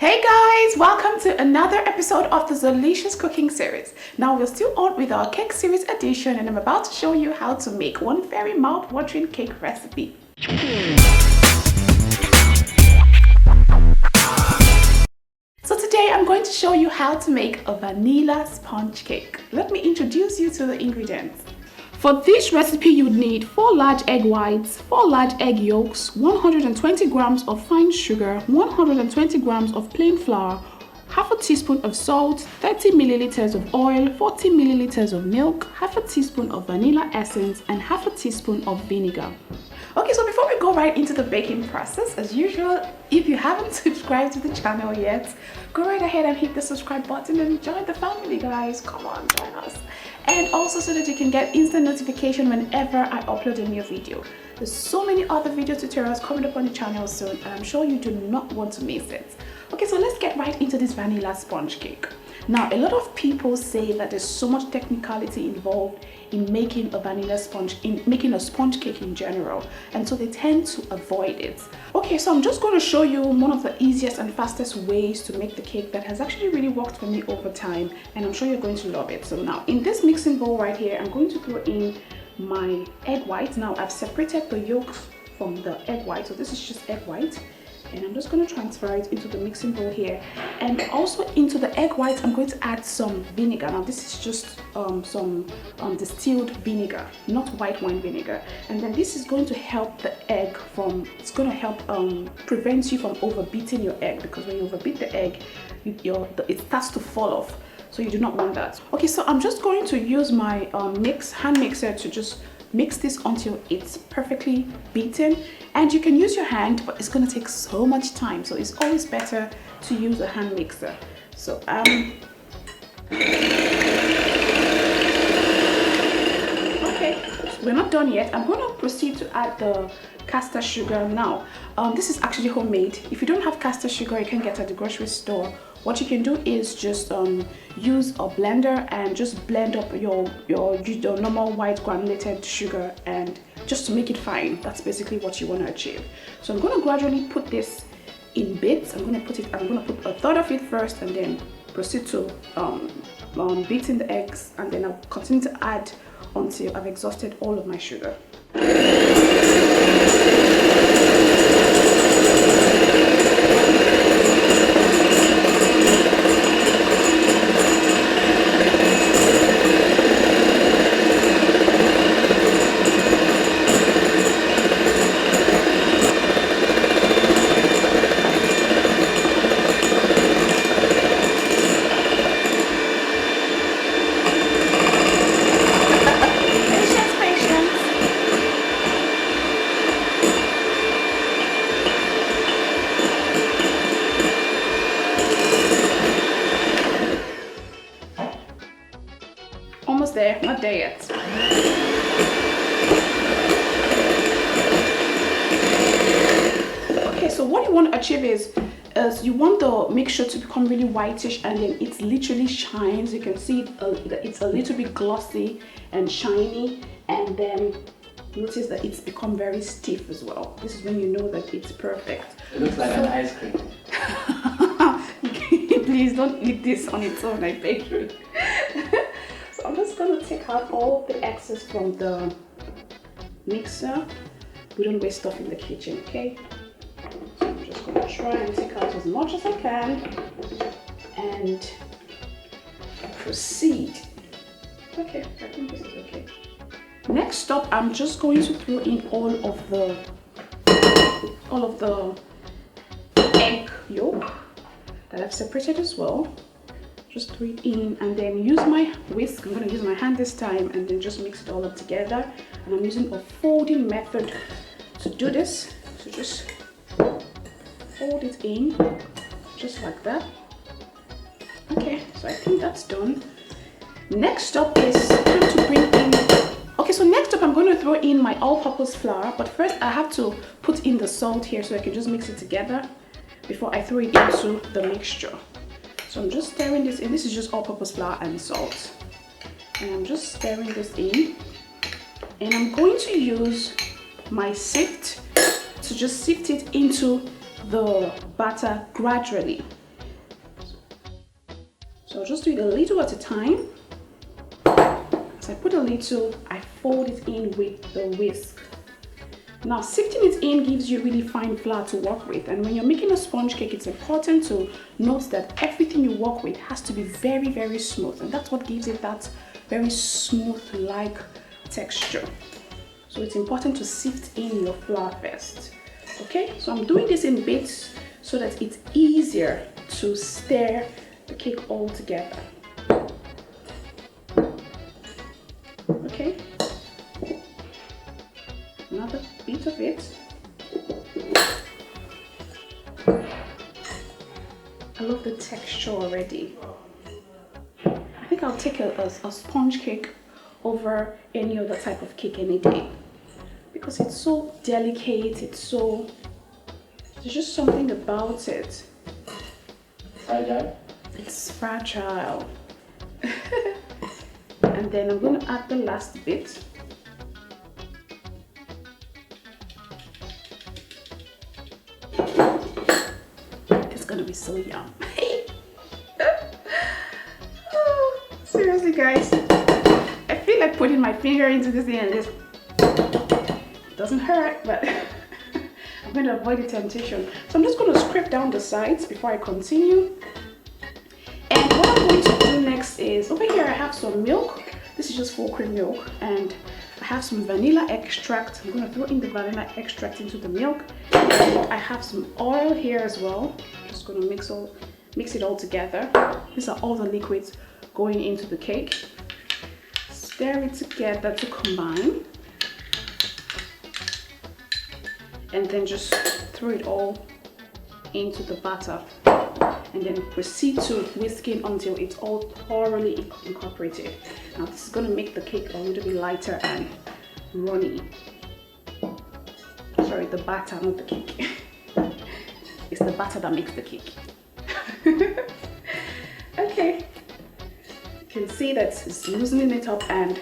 Hey guys, welcome to another episode of the Zeelicious cooking series. Now we're still on with our cake series edition, and I'm about to show you how to make one very mouth-watering cake recipe. So today I'm going to show you how to make a vanilla sponge cake. Let me introduce you to the ingredients. For this recipe, you need 4 large egg whites, 4 large egg yolks, 120 grams of fine sugar, 120 grams of plain flour, half a teaspoon of salt, 30 milliliters of oil, 40 milliliters of milk, half a teaspoon of vanilla essence, and half a teaspoon of vinegar. Okay, so before we go right into the baking process, as usual, if you haven't subscribed to the channel yet, go right ahead and hit the subscribe button and join the family, guys. Come on, join us. And also so that you can get instant notification whenever I upload a new video. There's so many other video tutorials coming up on the channel soon, and I'm sure you do not want to miss it. Okay, so let's get right into this vanilla sponge cake. Now, a lot of people say that there's so much technicality involved in making a vanilla sponge, in making a sponge cake in general, and so they tend to avoid it. Okay, so I'm just going to show you one of the easiest and fastest ways to make the cake that has actually really worked for me over time, and I'm sure you're going to love it. So now, in this mixing bowl right here, I'm going to throw in my egg white. Now, I've separated the yolks from the egg white, so this is just egg white. And I'm just going to transfer it into the mixing bowl here, and also into the egg white I'm going to add some vinegar. Now this is just some distilled vinegar, not white wine vinegar, and then this is going to help the egg from, it's going to help prevent you from overbeating your egg, because when you overbeat the egg, it starts to fall off, so you do not want that. Okay, so I'm just going to use my hand mixer to just mix this until it's perfectly beaten, and you can use your hand, but it's going to take so much time, so it's always better to use a hand mixer. So okay, we're not done yet. I'm going to proceed to add the caster sugar now. This is actually homemade. If you don't have caster sugar, you can get at the grocery store. What you can do is just use a blender and just blend up your normal white granulated sugar, and just to make it fine. That's basically what you want to achieve. So I'm going to gradually put this in bits. I'm going to put a third of it first, and then proceed to beating the eggs, and then I'll continue to add until I've exhausted all of my sugar. Almost there, not there yet. Okay, so what you want to achieve is you want the mixture to become really whitish, and then it literally shines. You can see it's a little bit glossy and shiny, and then notice that it's become very stiff as well. This is when you know that it's perfect. It looks like an ice cream. Please don't eat this on its own, I beg you. So I'm just going to take out all the excess from the mixer. We don't waste stuff in the kitchen, okay? So I'm just going to try and take out as much as I can and proceed. Okay, I think this is okay. Next up, I'm just going to throw in all of the egg yolk that I've separated as well. Just throw it in, and then use my whisk. I'm going to use my hand this time, and then just mix it all up together. And I'm using a folding method to do this. So just fold it in, just like that. Okay, so I think that's done. Next up is time to bring in. Okay, so next up I'm going to throw in my all-purpose flour, but first I have to put in the salt here so I can just mix it together before I throw it into the mixture. So I'm just stirring this in. This is just all-purpose flour and salt, and I'm just stirring this in, and I'm going to use my sift to just sift it into the batter gradually. So I'll just do it a little at a time. As I put a little, I fold it in with the whisk. Now sifting it in gives you really fine flour to work with, and when you're making a sponge cake, it's important to note that everything you work with has to be very, very smooth, and that's what gives it that very smooth-like texture. So it's important to sift in your flour first. Okay, so I'm doing this in bits so that it's easier to stir the cake all together. Okay, another bit of it. I love the texture already. I think I'll take a sponge cake over any other type of cake any day because it's so delicate, there's just something about it. Fragile? It's fragile. And then I'm going to add the last bit. It's going to be so yum. Oh, seriously guys, I feel like putting my finger into this thing and this doesn't hurt, but I'm going to avoid the temptation. So I'm just going to scrape down the sides before I continue. And what I'm going to do next is, over here I have some milk. This is just full cream milk, and I have some vanilla extract. I'm going to throw in the vanilla extract into the milk. And I have some oil here as well. Just going to mix it all together. These are all the liquids going into the cake. Stir it together to combine. And then just throw it all into the batter, and then proceed to whisking until it's all thoroughly incorporated. Now this is going to make the cake a little bit lighter and runny. Sorry, the batter, not the cake. It's the batter that makes the cake. Okay, you can see that it's loosening it up and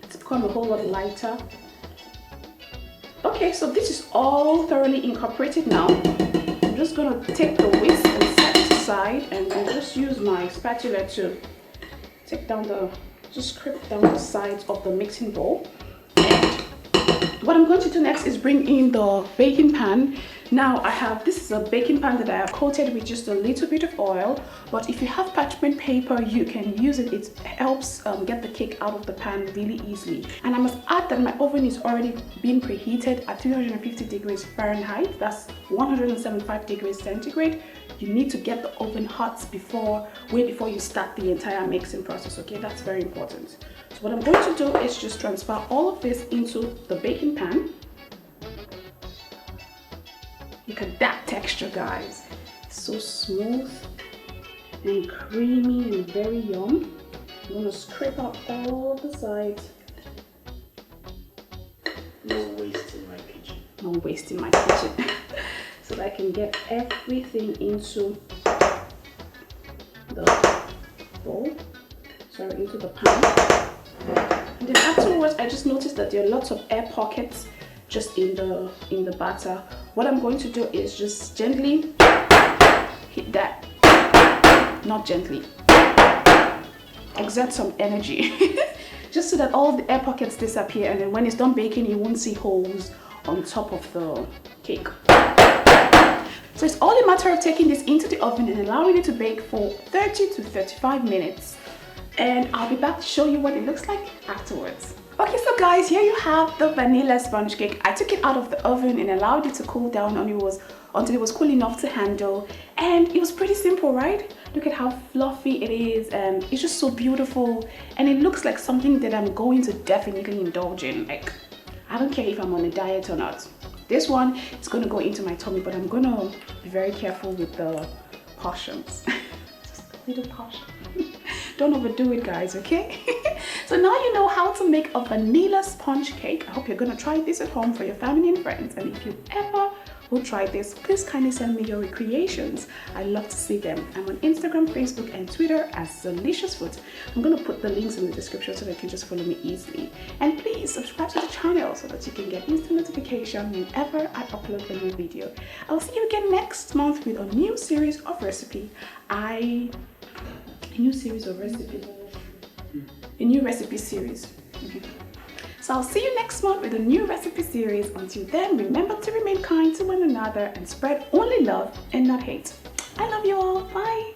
it's become a whole lot lighter. Okay, so this is all thoroughly incorporated now. I'm just going to take the whisk and set it aside, and then just use my spatula to take down just scrape down the sides of the mixing bowl. And what I'm going to do next is bring in the baking pan. Now this is a baking pan that I have coated with just a little bit of oil, but if you have parchment paper, you can use it. It helps get the cake out of the pan really easily. And I must add that my oven is already being preheated at 350 degrees Fahrenheit. That's 175 degrees centigrade. You need to get the oven hot way before you start the entire mixing process. Okay, that's very important. So what I'm going to do is just transfer all of this into the baking pan. Look at that texture, guys. It's so smooth and creamy and very yum. I'm going to scrape out all the sides. No waste in my kitchen. No waste in my kitchen. So that I can get everything into the bowl. Sorry, into the pan. And then afterwards, I just noticed that there are lots of air pockets just in the batter. What I'm going to do is just gently hit that, not gently, exert some energy, just so that all the air pockets disappear, and then when it's done baking, you won't see holes on top of the cake. So it's all a matter of taking this into the oven and allowing it to bake for 30 to 35 minutes. And I'll be back to show you what it looks like afterwards. Okay, so guys, here you have the vanilla sponge cake. I took it out of the oven and allowed it to cool down until it was cool enough to handle. And it was pretty simple, right? Look at how fluffy it is, and it's just so beautiful. And it looks like something that I'm going to definitely indulge in. Like, I don't care if I'm on a diet or not. This one is going to go into my tummy, but I'm going to be very careful with the portions. Just a little portion. Don't overdo it, guys, okay? So now you know how to make a vanilla sponge cake. I hope you're gonna try this at home for your family and friends. And if you ever will try this, please kindly send me your recreations. I love to see them. I'm on Instagram, Facebook, and Twitter as Zeelicious. I'm gonna put the links in the description so that you can just follow me easily. And please subscribe to the channel so that you can get instant notification whenever I upload a new video. I'll see you again next month with a new series of recipe. A new series of recipes. A new recipe series. So I'll see you next month with a new recipe series. Until then, remember to remain kind to one another and spread only love and not hate. I love you all. Bye.